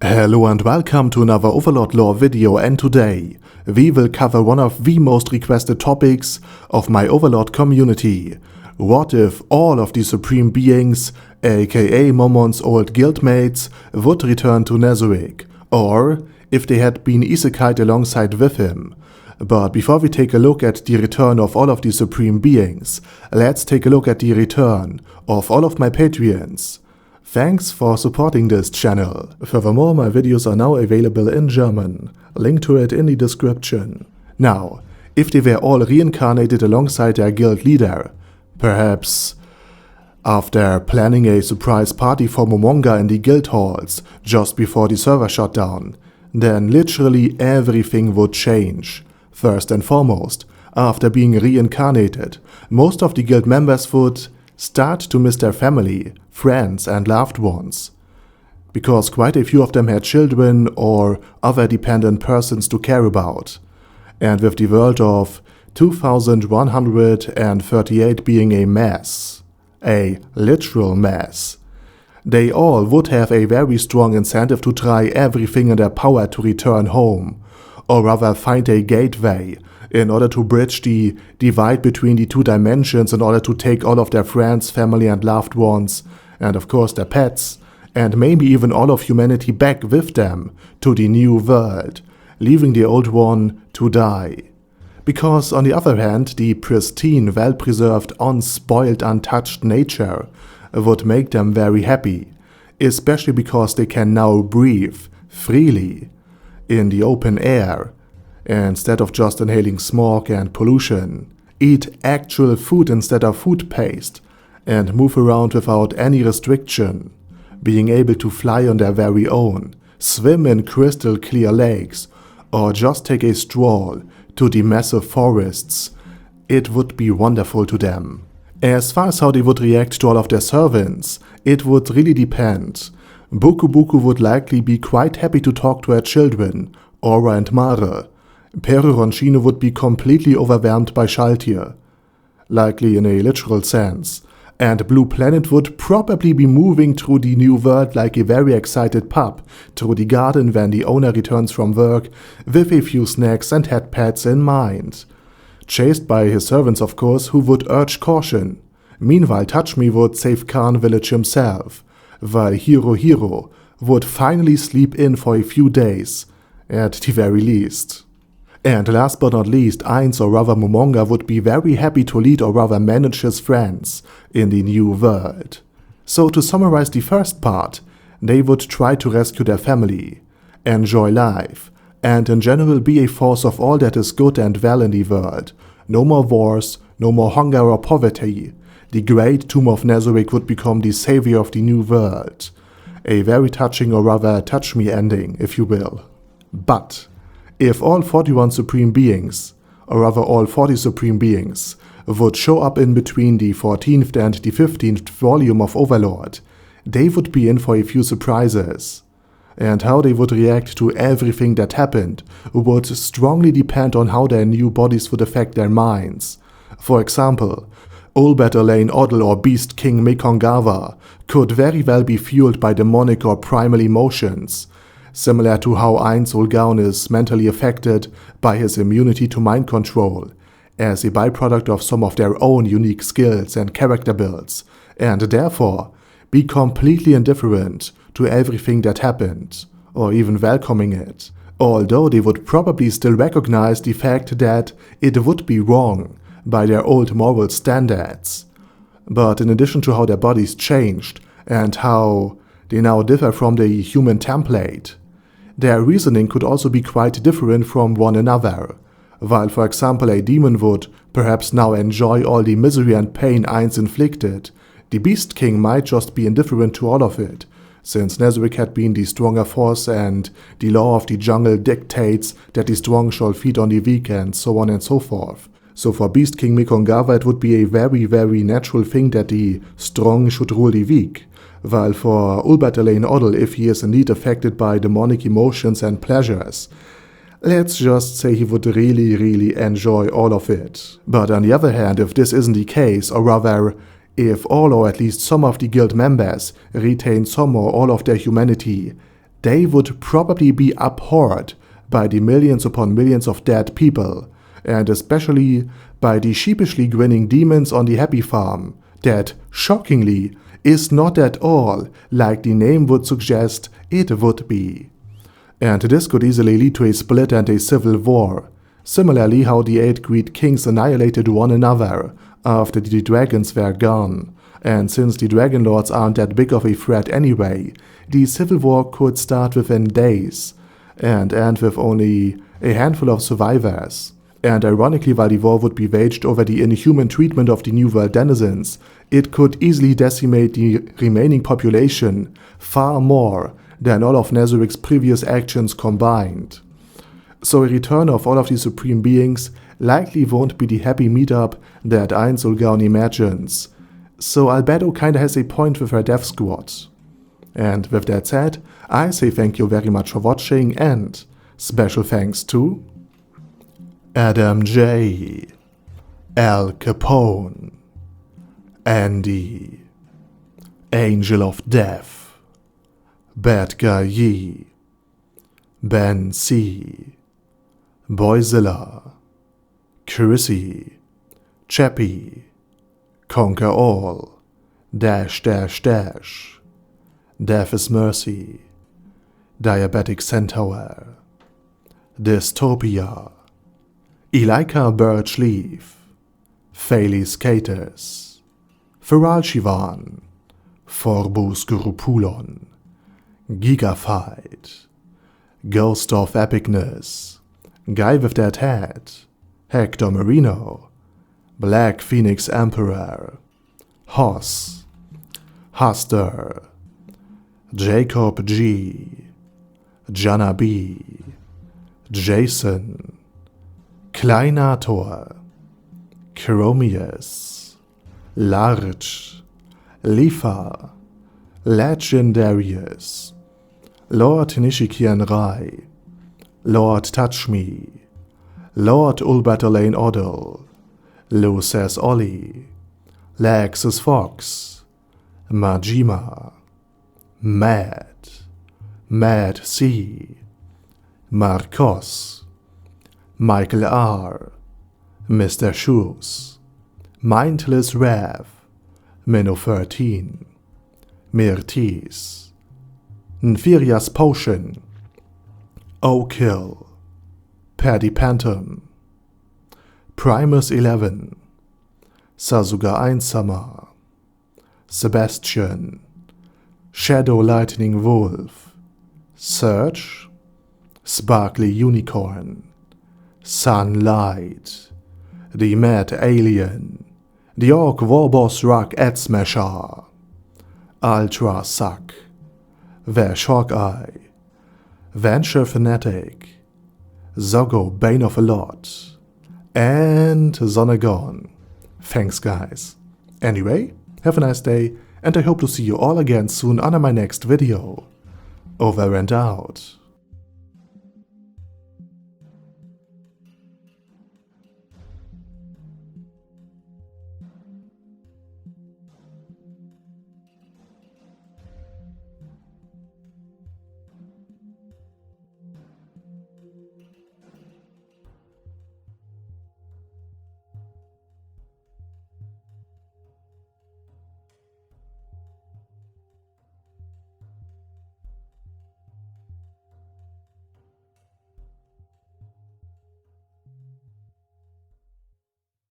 Hello and welcome to another Overlord lore video, and today we will cover one of the most requested topics of my Overlord community. What if all of the Supreme Beings, aka Mommon's old guildmates, would return to Nazarick, or if they had been isekeid alongside with him? But before we take a look at the return of all of the Supreme Beings, let's take a look at the return of all of my Patreons. Thanks for supporting this channel. Furthermore, my videos are now available in German. Link to it in the description. Now, if they were all reincarnated alongside their guild leader, perhaps after planning a surprise party for Momonga in the guild halls just before the server shut down, then literally everything would change. First and foremost, after being reincarnated, most of the guild members would start to miss their family, friends and loved ones, because quite a few of them had children or other dependent persons to care about. And with the world of 2138 being a mess, a literal mess, they all would have a very strong incentive to try everything in their power to return home, or rather find a gateway in order to bridge the divide between the two dimensions, in order to take all of their friends, family and loved ones, and of course their pets, and maybe even all of humanity back with them to the new world, leaving the old one to die. Because on the other hand, the pristine, well-preserved, unspoiled, untouched nature would make them very happy, especially because they can now breathe freely in the open air, instead of just inhaling smog and pollution, eat actual food instead of food paste, and move around without any restriction, being able to fly on their very own, swim in crystal clear lakes, or just take a stroll to the massive forests. It would be wonderful to them. As far as how they would react to all of their servants, it would really depend. Buku Buku would likely be quite happy to talk to her children, Aura and Mare. Peru Ronchino would be completely overwhelmed by Shaltir, likely in a literal sense, and Blue Planet would probably be moving through the new world like a very excited pup through the garden when the owner returns from work with a few snacks and head pats in mind. Chased by his servants, of course, who would urge caution. Meanwhile, Touch Me would save Khan Village himself, while Hiro would finally sleep in for a few days, at the very least. And last but not least, Ainz, or rather Momonga, would be very happy to lead or rather manage his friends in the new world. So to summarize the first part, they would try to rescue their family, enjoy life, and in general be a force of all that is good and well in the world. No more wars, no more hunger or poverty. The great tomb of Nazarick would become the savior of the new world. A very touching, or rather touch me ending, if you will. But if all 41 Supreme Beings, or rather all 40 Supreme Beings, would show up in between the 14th and the 15th volume of Overlord, they would be in for a few surprises. And how they would react to everything that happened would strongly depend on how their new bodies would affect their minds. For example, Ainz or Beast King Mekongawa could very well be fueled by demonic or primal emotions, similar to how Ainz Ooal Gown is mentally affected by his immunity to mind control, as a byproduct of some of their own unique skills and character builds, and therefore be completely indifferent to everything that happened, or even welcoming it, although they would probably still recognize the fact that it would be wrong by their old moral standards. But in addition to how their bodies changed and how they now differ from the human template, their reasoning could also be quite different from one another. While, for example, a demon would perhaps now enjoy all the misery and pain Ainz inflicted, the Beast King might just be indifferent to all of it, since Nazarick had been the stronger force and the law of the jungle dictates that the strong shall feed on the weak, and so on and so forth. So for Beast King Mekongawa it would be a very, very natural thing that the strong should rule the weak. While for Ainz, if he is indeed affected by demonic emotions and pleasures, let's just say he would really enjoy all of it. But on the other hand, if this isn't the case, or rather, if all or at least some of the guild members retain some or all of their humanity, they would probably be abhorred by the millions upon millions of dead people, and especially by the sheepishly grinning demons on the Happy Farm, that, shockingly, is not at all like the name would suggest it would be. And this could easily lead to a split and a civil war, similarly how the 8 Great Kings annihilated one another after the dragons were gone, and since the Dragon Lords aren't that big of a threat anyway, the civil war could start within days, and end with only a handful of survivors. And ironically, while the war would be waged over the inhuman treatment of the New World denizens, it could easily decimate the remaining population far more than all of Nazarick's previous actions combined. So a return of all of the Supreme Beings likely won't be the happy meetup that Ainz Ooal Gown imagines, so Albedo kinda has a point with her death squad. And with that said, I say thank you very much for watching, and special thanks to Adam J, Al Capone, Andy, Angel of Death, Bad Guy Yi, Ben C, Boyzilla, Chrissy, Chappie, Conquer All, Dash Dash Dash, Death is Mercy, Diabetic Centaur, Dystopia, Elika Birchleaf, Faily Skaters, Feral Shivan, Forbus Gurupulon, Gigafight, Ghost of Epicness, Guy with That Hat, Hector Marino, Black Phoenix Emperor, Hoss, Huster, Jacob G, Jana B, Jason, Kleinator, Chromius, Large, Lifa, Legendarius, Lord Nishikian Rai, Lord Touch Me, Lord Ulbertolane Odell, Luces Ollie, Lexus Fox, Majima, Mad, Mad C, Marcos, Michael R, Mr. Shoes, Mindless Rev, Minnow 13, Mirtis, Nfiria's Potion, O'Kill, Paddy Pantom, Primus 11, Sasuga Einsama, Sebastian, Shadow Lightning Wolf, Surge, Sparkly Unicorn, Sunlight, The Mad Alien, The Orc Warboss Rock Ad Smasher, Ultra Suck, Vash Hawkeye, Venture Fanatic, Zoggo Bane of a Lot, and Zonagon. Thanks guys. Anyway, have a nice day, and I hope to see you all again soon on my next video. Over and out.